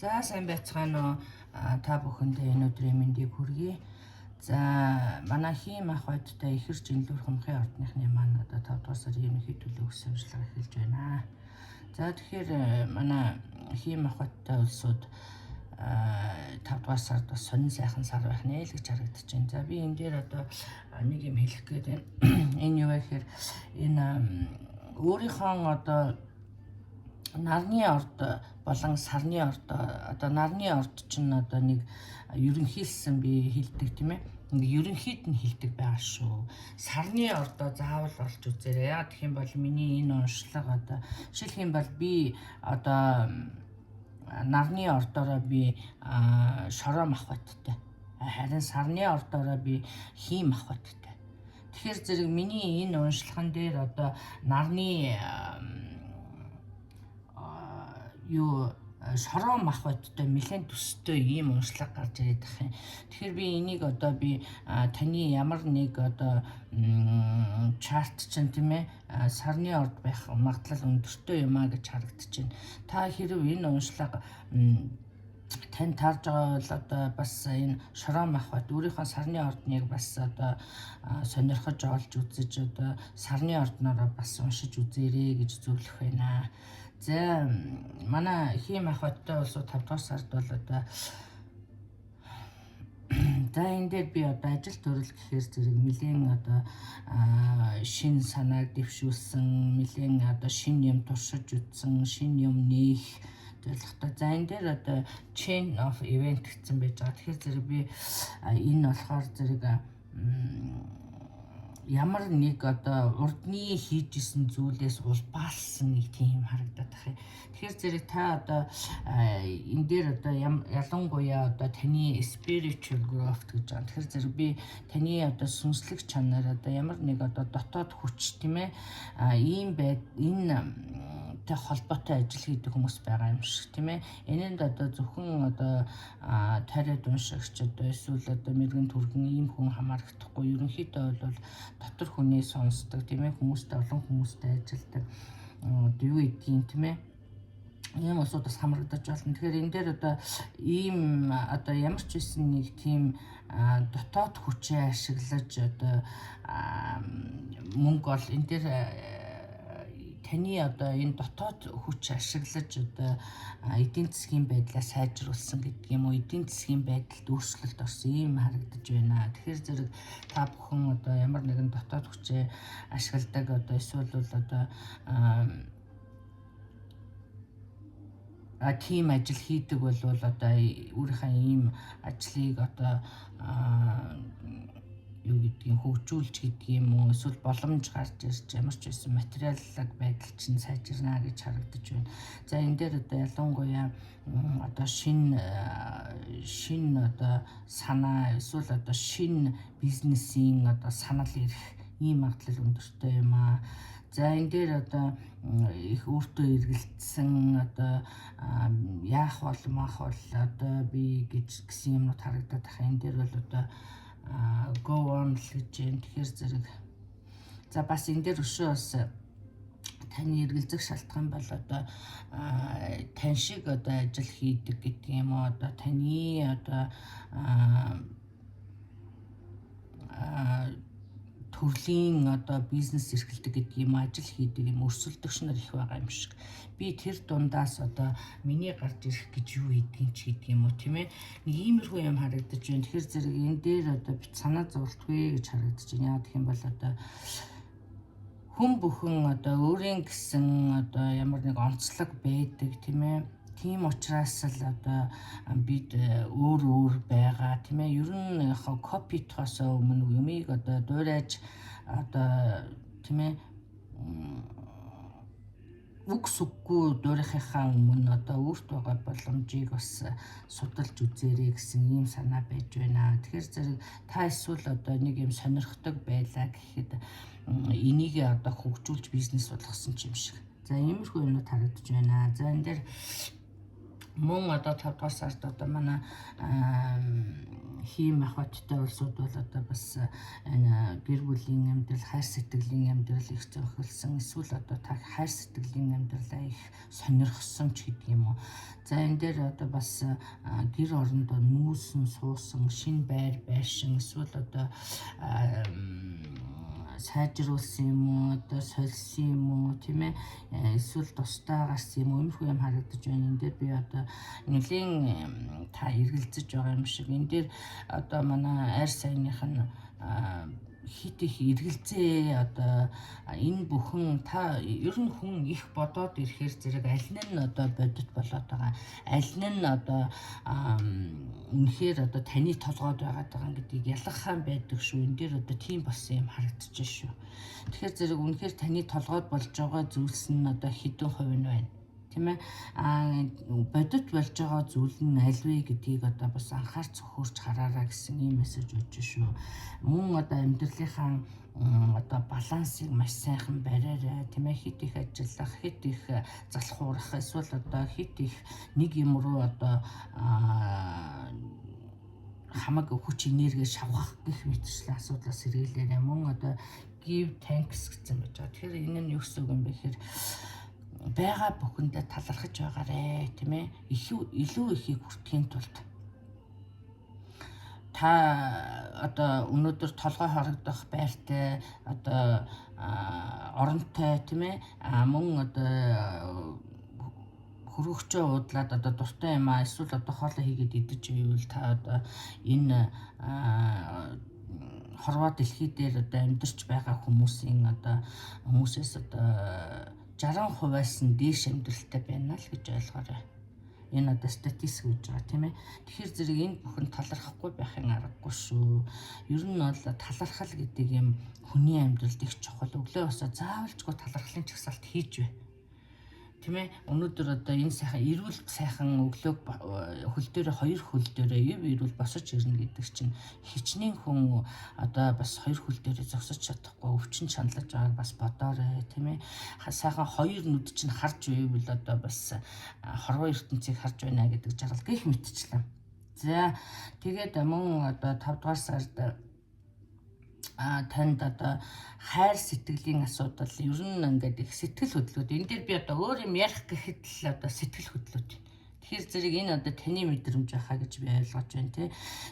За сайн байцгаана уу та бүхэндээ энэ өдрийн мэндийг хүргэе. За манай хийм ах байдтай ихэр жинлүүр хумхын ордныхны маань одоо 5 дугаар сарын ерөнхий төлөв өгсөн ажиллагаа эхэлж байна. За тэгэхээр манай хийм ах байдтай улсууд 5 дугаар сард бас сонин сайхан сар байх нэ л гэж харагдаж байна. За би энэ дээр одоо нэг юм хэлэх гээд байна. Энэ юу вэ гэхээр энэ өөрийнхөө одоо нарны орд болон сарны орд одоо нарны орд чинь одоо нэг ерөнхийлсэн би хэлдэг тийм ээ. Нэг ерөнхийд нь хэлдэг байгаа шүү. Сарны ордоо заавал олж үзээрэй. Яг гэх юм бол миний энэ уншлага одоо жишээлх юм бол би одоо нарны ордоороо би шороо мах байттай. Харин сарны ордоороо би хийм мах байттай. Тэгэхээр зэрэг миний энэ уншлаган дээр одоо нарны шороо мах байдтай нэлээд төстэй ийм уншлага гарч ирээд байх юм. Тэгэхээр би энийг одоо би таны ямар нэг одоо чарт чинь тийм ээ сарны орд байх магадлал өндөртэй юм а гэж харагдаж байна. Та хэрв энэ уншлага тань тарж байгаа бол одоо бас энэ шороо мах бат өөрийнхөө сарны ордныг бас одоо сонирхож олж үзэж одоо сарны орднороо бас уншиж үзээрэй гэж зөвлөх байна. За манай хийм ах байттай улсууд 5 дугаар сард бол одоо за энэ дээр би одоо ажил төрөл гэхээр зэрэг нэлийн одоо шин санааг дэвшүүлсэн, нэлийн одоо шин юм туршиж үзсэн, шин юм нээх зорилготой. За энэ дээр одоо chain of event гэсэн байж байгаа. Тэгэхээр зэрэг би энэ болохоор зэрэг ямар нэг одоо урдны хийжсэн зүйлээс улбаалсан нэг тийм харагдаад байна. Тэгэхээр зэрэг та одоо энэ дээр одоо ялангуяа одоо таны spiritual growth гэж байгаа. Тэгэхээр зэрэг би таны одоо сүнслэг чанар одоо ямар нэг одоо дотоод хүч тийм ээ ийм энэ тэй холбоотой ажил хийдэг хүмүүс байгаа юм шиг тийм ээ. Энэнд одоо зөвхөн одоо тариад уншигч одоо эсвэл одоо мэрэгэн түргэн ийм хүн хамаарахгүй. Ерөнхийдөө бол дотор хүний сонсдог тийм ээ, хүмүүстэй олон хүмүүстэй ажилдаг юу гэдгийг тийм ээ. Ийм улсууд бас хамрагдаж болно. Тэгэхээр энэ дээр одоо ийм одоо ямар ч байсан нэг тийм дотоод хүчээ ашиглаж одоо мөнгө ол энэ дээр таны одоо энэ дотоод хүч ашиглаж одоо эдийн засгийн байдлаа сайжруулсан гэдэг юм уу, эдийн засгийн байдалд өөрчлөлт орсон ийм харагдаж байна. Тэгэхээр зэрэг та бүхэн одоо ямар нэгэн дотоод хүчээ ашигладаг одоо эсвэл бол одоо тим ажил хийдэг бол одоо өөрийнхөө ийм ажлыг одоо юу гэдгийг хөгжүүлж гэдэг юм уу эсвэл боломж гарч ирж ямар ч байсан материаллаг байдал чинь сайжирна гэж харагдаж байна. За энэ дээр одоо ялангуяа одоо шин одоо санаа эсвэл одоо шин бизнесийн одоо санал ирэх ийм магадлал өндөртэй юм аа. За энэ дээр одоо их өөртөө эргэлтсэн одоо яах бол мах бол одоо би гэсэн юмнууд харагдаад байгаа. Энэ дээр бол одоо go on л гэж юм. Тэгэхээр зэрэг за бас энэ дээр өшөө бас таны эргэлзэх шалтгаан бол одоо тань шиг одоо ажил хийдэг гэдэг юм уу одоо таны одоо төрлийн одоо бизнес эрхэлдэг гэдэг юм ажил хийдэг юм өрсөлдөгч нар их байгаа юм шиг. Би тэр дундаас одоо миний гарч ирэх гэж юу хийдгийг ч гэдэг юм уу тийм ээ. Нэг иймэрхүү юм харагдаж байна. Тэгэхээр зэрэг энэ дээр одоо бит санаа зовлтгүй гэж харагдаж байна. Яа гэх юм бол одоо хүн бүхэн одоо өөрийн гэсэн одоо ямар нэг онцлог байдаг тийм ээ. Тийм учраас л одоо бид өөр байгаа тийм ээ. Ер нь копитхоос өмнө юмыг одоо дуурайж одоо тийм ээ үгсүггүй дуурайхаа өмнө одоо өөрт байгаа боломжийг бас судалж үзээрэй гэсэн ийм санаа байж байна. Тэгэхээр зэрэг та эсвэл одоо нэг юм сонирхдаг байлаа гэхэд энийг одоо хөгжүүлж бизнес болгосон юм шиг. За иймэрхүү юмнууд харагдаж байна. За энэ дээр мөн одоо 5 дугаар сард одоо манай хийм ахваттай улсууд бол одоо бас энэ гэр бүлийн амьдрал, хайр сэтгэлийн амьдрал их зохиолсон, эсвэл одоо та хайр сэтгэлийн амьдралаа их сонирхсон ч гэдэг юм уу. За энэ дээр одоо бас гэр орондоо нүүсэн, суусан, шин байр байшин, эсвэл одоо сайжруулсан юм уу, одоо сольсон юм уу, тийм ээ, эсвэл тусдаа гарсан юм уу, иймэрхүү юм харагдаж байна. Энэ дээр би одоо нэлийн та эргэлзэж байгаа юм шиг. Энэ дээр одоо манай арь саяных нь хит их эргэлзээ одоо энэ бүхэн та ер нь хүн их бодоод ирэхээр зэрэг аль нь одоо бодит болоод байгаа, аль нь одоо үнэхээр одоо таны толгойд байгаа гэдгийг ялгахаан байдаг шүү. Энэ дээр одоо тийм болсон юм харагдаж шүү. Тэгэхээр зэрэг үнэхээр таны толгойд болж байгаа зүйлс нь одоо хэдэн хувь нь байна, тийм ээ. Бодит болж байгаа зүйл нь аль вэ гэдгийг одоо бас анхаарч зөвхөрч хараараа гэсэн ийм мессеж өгч шүү. Мөн одоо амьдралынхаа одоо балансыг маш сайхан бариарай, тийм ээ. Хит их ажиллах, хит их залхуурах, эсвэл одоо хит их нэг юм руу одоо хамаг хүч энерги шавгах гэх мэтчлэн асуудлаас сэргийлээрэй. Мөн одоо give thanks гэсэн байж байгаа. Тэгэхээр энэ нь юу гэсэн үг юм бэ гэхээр байгаа бүхэндээ талархаж байгаарэ, тийм ээ. Илүү ихийг хүртэхийн тулд та одоо өнөөдөр толгой хорогдох байртай, одоо оронтой, тийм ээ. Мөн одоо хөргөгчөө уудлаад одоо дуртай юм эсвэл одоо хоолой хийгээд идэж байвал та одоо энэ хорвоо дэлхий дээр одоо амьдарч байгаа хүмүүсээс одоо 60%-аас нь дээш амьдралтай байна л гэж ойлгоорой. Энэ одоо статистик гэж байгаа, тийм ээ. Тэгэхээр зэрэг энэ бүхэн талархахгүй байхын аргагүй шүү. Ер нь бол талархал гэдэг юм хүний амьдралд их чухал. Өглөө босоо заавалжгүй талархлын чагсаалт хийж бай. Тийм ээ. Өнөөдөр одоо энэ эрүүл сайхан өглөөг хөл дээр 2 хөл дээр эрүүл босож ирнэ гэдэг чинь хичнээн хүн одоо бас 2 хөл дээр зогсож чадахгүй өвчин шаналж байгааг бас бодоорой, тийм ээ. Сайхан 2 нүд чинь харж байвал одоо бас хорвоо ертөнцийг харж байна гэдэг жаргал гэх мэтчлэн. За тэгээд мөн одоо 5 дугаар сард танд одоо хайр сэтгэлийн асуудал ер нь ингээд их сэтгэл хөдлөлт. Энэ дээр би одоо өөр юм ярих гэхэд л одоо сэтгэл хөдлөлт. Тэгэхээр зэрэг энэ одоо таны мэдрэмж байхаа гэж би ойлгож байна, тий.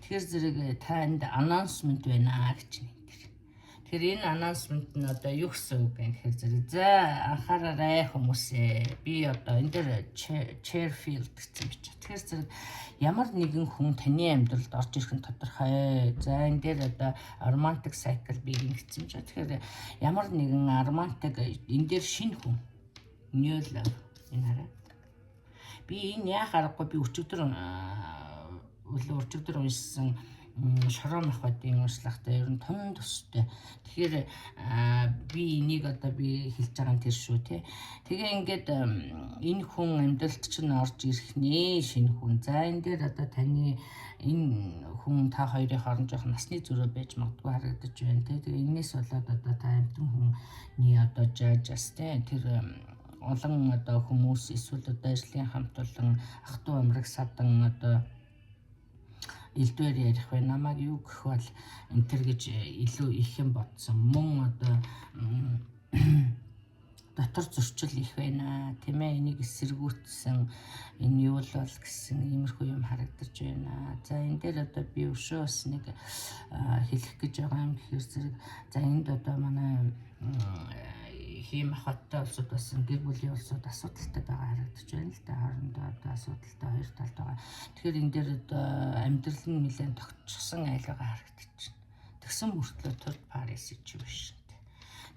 Тэгэхээр зэрэг танд анонсмент байна гэж байна. Тэгэхээр энэ анонсмент нь одоо юу гэсэн үг вэ гэхээр зэрэг за анхаараарай хүмүүсээ. Би одоо энэ дээр Cherfield гэсэн бичээ. Тэгэхээр зэрэг ямар нэгэн хүн таны амьдралд орж ирэх нь тодорхой. За энэ дээр одоо romantic cycle бийг ингэсэн чинь. Тэгэхээр ямар нэгэн romantic энэ дээр шинэ хүн new love энэ хараа. Би энэ яа харахгүй би өчигдөр уншсан Шорон ахватын уншлагатай ер нь тун төстэй. Тэгэхээр би энийг одоо би хэлж байгаа нь тэр шүү, тий. Тэгээ ингээд энэ хүн амьдралд чинь орж ирэх нэ шинэ хүн. За энэ дээр одоо таны энэ хүн та хоёрын хооронд жоох насны зөрөө байж магадгүй харагдаж байна, тий. Тэгээ энэс болоод одоо та амтэн хүний одоо жажас, тий. Тэр олон одоо хүмүүс эсвэл одоо ажлын хамт олон ах トゥ амраг садан одоо элдвэр ярих бай намайг юу гэх бол энэ төр гэж илүү их юм бодсон. Мөн одоо дотор зөрчил их байна, тийм ээ. Энийг эсэргүүцсэн энэ юу л бол гэсэн иймэрхүү юм харагдаж байна. За энэ дээр одоо би өшөө бас нэг хэлэх гэж байгаа юм гэхээр зэрэг за энд одоо манай хийм ахваттай улсууд бас гэр бүлийн улсууд асуудалтай байгаа харагдаж байна л да. Хоорондоо одоо асуудалтай хоёр талд байгаа. Тэгэхээр энэ дээр одоо амьдрал нь нэлээд тогтчихсон айл байгаа харагдаж байна. Тэгсэн мөртлөө төрд Парис ич биш.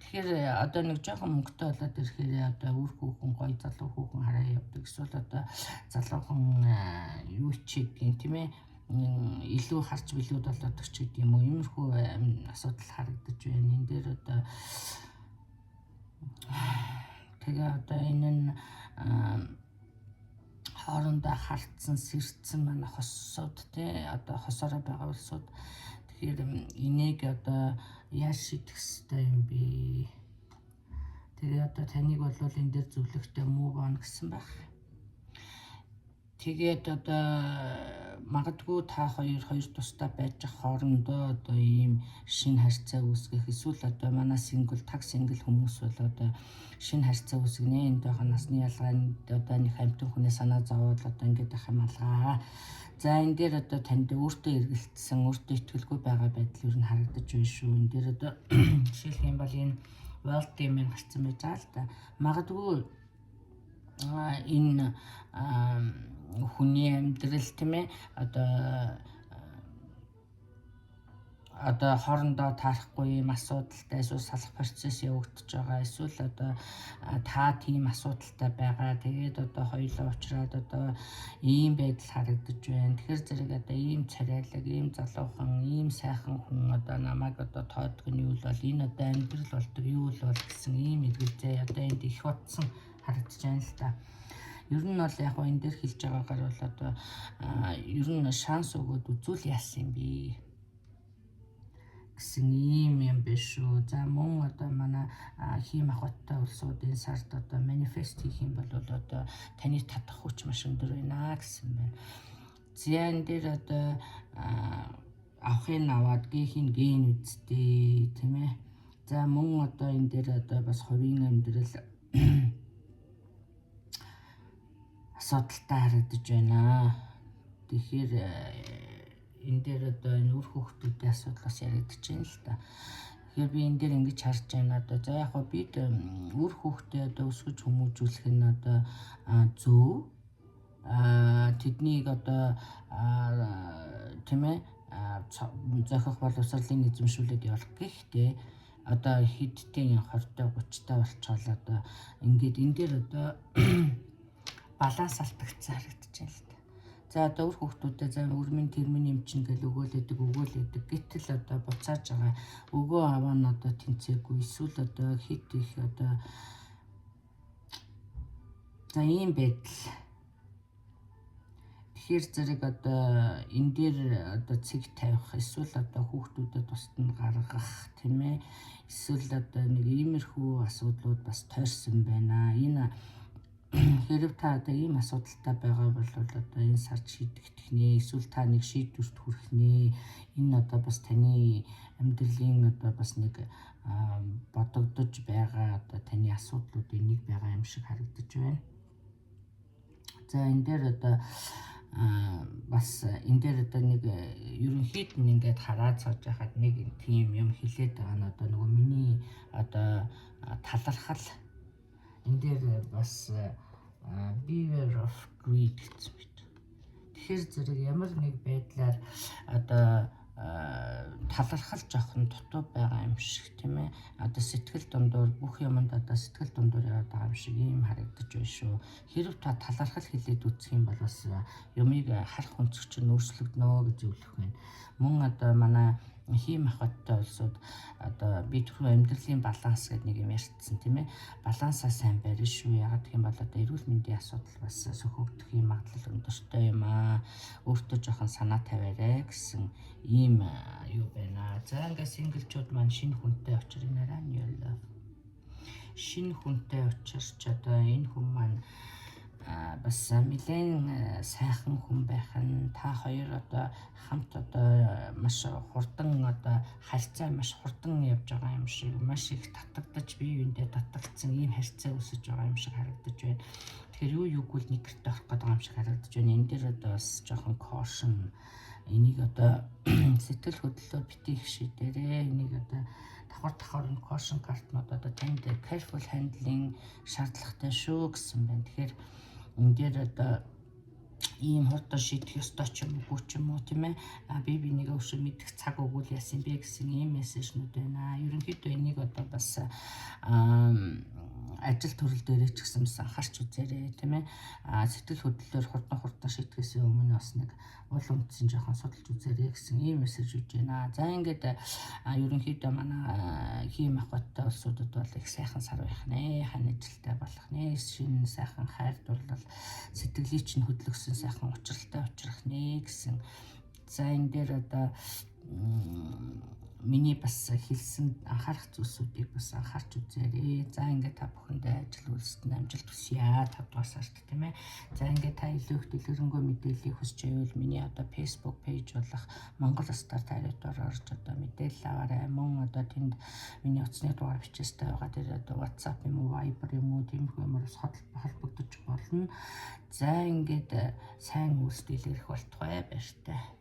Тэгэхээр одоо нэг жоохон мөнгөтэй болоод ирэхээр одоо үр хүүхэн гоё залуу хүүхэн хараа явдаг. Эсвэл одоо залуухан юу ч гэдгийг тийм ээ илүү харж билүүд болоод ч гэдэг юм уу. Иймэрхүү асуудал харагдаж байна. Энэ дээр одоо тэгээ одоо энэ нь хоорондоо хартсан, сэрдсэн манай хосууд тий одоо хосороо байгаа улсууд. Тэгэхээр энийг одоо яаж шийдэх ёстой юм бэ? Тэгээ одоо таныг бол энэ дээр зөвлөхтэй move on гэсэн байх. Тэгээд одоо магадгүй та хоёр тусдаа байж хоорондоо одоо ийм шинэ харьцаа үүсгэх эсвэл одоо манай таг сингл хүмүүс бол одоо шинэ харьцаа үүсгэнэ. Энд байгаа насны ялгаанд одоо нэг амтэн хүний санаа зовоод одоо ингэж ах юм алгаа. За энэ дээр одоо танд өөртөө эргэлтсэн, өөртөө итгэлгүй байгаа байдал юу н харагдаж байна шүү. Энэ дээр одоо жишээлх юм бол энэ World Team-ийн гарсан байж байгаа л да. Магадгүй энэ хүний амьдрал тийм ээ одоо хоорондоо таарахгүй юм асуудалтай эсвэл салах процесс явагдаж байгаа эсвэл одоо та тийм асуудалтай байгаа. Тэгээд одоо хоёулаа уулзраад одоо ийм байдал харагдаж байна. Тэгэхээр зэрэг одоо ийм царайлаг, ийм залуухан, ийм сайхан хүн одоо намайг одоо тоодг нь юу л бол энэ одоо амьдрал болдог юу л бол гэсэн ийм эргэлзээ одоо энд их утсан харагдаж байна л да. Ер нь бол яг энэ дээр хэлж байгаагаар бол одоо ер нь шанс өгөөд үзүүл яасан юм бэ гэсэн ийм юм биш шүү. За мөн одоо манай хийм ахуйтай улсуудын сард одоо манифест хийх юм бол одоо таны татах хүч маш өндөр байна гэсэн байна. За энэ дээр одоо авахын аваад гээхийн ген үздэй тийм ээ. За мөн одоо энэ дээр одоо бас хувийн амьдрал асуудалтай харагдаж байна. Тэгэхээр энэ дээр одоо энэ үр хүүхдүүдийн асуудлаас яригдаж байна л та. Тэгэхээр би энэ дээр ингэж харж байна одоо за яг хөө бид үр хүүхдээ одоо өсгөж хүмүүжүүлэх нь одоо зөв. Тэднийг одоо тийм ээ зохих боловсролын эзэмшүүлээд явах. Гэхдээ одоо хэдтэй 20-тай 30-тай болчихвол одоо ингээд энэ дээр одоо баланс алдагдсан харагдаж байна л да. За одоо үр хүүхдүүдэд за өрмөн тэрмэн юм чинь гэл өгөөлэдэг гэтэл одоо буцааж байгаа өгөө аваа нь одоо тэнцээгүй эсвэл одоо хит их одоо за ийм байдал. Тэгэхээр зэрэг одоо энэ дээр одоо цэг тавих эсвэл одоо хүүхдүүдэд тусад нь гаргах тийм ээ эсвэл одоо нэг иймэрхүү асуудлууд бас тойрсон байна. Энэ хэрэг та одоо ийм асуудалтай байгаа бол одоо энэ сард шийдэгдэх нэ эсвэл та нэг шийдвэрт хүрэх нэ. Энэ одоо бас таны амьдралын одоо бас нэг бодогдож байгаа одоо таны асуудлуудын нэг байгаа юм шиг харагдаж байна. За энэ дээр одоо бас энэ дээр одоо нэг ерөнхийд нь ингээд хараад сууж байхад нэг тийм юм хэлээд байгаа нь одоо нөгөө миний одоо талархал энэ дээр бас beware of greed гэсэн мэт. Тэгэхээр зэрэг ямар нэг байдлаар одоо талархал жоохон дутуу байгаа юм шиг тийм ээ. Одоо сэтгэл дундуур бүх юмд одоо сэтгэл дундуур яваад байгаа юм шиг ийм харагдаж байна шүү. Хэрв та талархал хэлээд үзэх юм бол бас юмыг харах өнцөг чинь өөрчлөгднө гэж зөвлөх байна. Мөн одоо манай хийм ахуйтай улсууд одоо би түрүү амьдралын баланс гэдэг нэг юм ярьсан тийм ээ. Балансаа сайн барьж шүү. Ягаад гэх юм бол одоо эрүүл мэндийн асуудал бас сөхөгдөх юм магадлал өндөртэй юм аа. Өөртөө жоохон санаа тавиарай гэсэн ийм юу байна. За ингээд синглчүүд маань шинэ хүнтэй очир нараа нь юу шинэ хүнтэй очирч одоо энэ хүн маань бас нэлээд сайхан хүн байх нь та хоёр одоо хамт одоо маш хурдан одоо харьцаа маш хурдан явж байгаа юм шиг маш их татагдаж бие биендээ татагдсан ийм харьцаа үүсэж байгаа юм шиг харагдаж байна. Тэгэхээр юу юугүй л нэг гэрте орох гэдэг юм шиг харагдаж байна. Энэ дээр одоо бас жоохон caution энийг одоо сэтгэл хөдлөлөөр битгий их шийдээрээ энийг одоо давхар caution картнууд одоо танд careful handling шаардлагатай шүү гэсэн байна. Тэгэхээр энэ дээр одоо ийм хурдан шийдэх ёстой ч юм уу тийм ээ. Би нэг өвшөө мэдэх цаг өгвөл яасан бэ гэсэн ийм мессежнүүд байна. Ерөнхийдөө энийг одоо бас ажил төрөл дээрээ ч гэсэн анхаарч үзээрэй тийм ээ. Сэтгэл хөдлөлөөр хурдан шийдэхээс өмнө бас нэг уул үндсэн жоохон судалж үзээрэй гэсэн ийм мессеж өгч байна. За ингээд ерөнхийдөө манай хийм ахуйтай улсуудад бол их сайхан сар байх нэ, хань ажилтай болох нэ, шинэ сайхан хайр дурлал сэтгэлийг чинь хөдлөсөн сайхан учралтай учрах нэ гэсэн. За энэ дээр одоо миний бас хэлсэн анхаарах зүйлсүүдийг бас анхаарч үзээрэй. За ингээд та бүхэндээ ажил үйлсэд амжилт хүсье. 5 дугаар сард тийм ээ. За ингээд та илүү их дэлгэрэнгүй мэдээллийг хүсч байвал миний одоо Facebook page болох Монгол Стар тариутаар орж одоо мэдээлэл аваарай. Мөн одоо тэнд миний утасны дугаар бичээстэй байгаа. Тэр одоо WhatsApp юм уу, Viber юм уу, тиймэрхүү юмар холбогдож болно. За ингээд сайн үйлсдэл ирэх болтугай баяртай.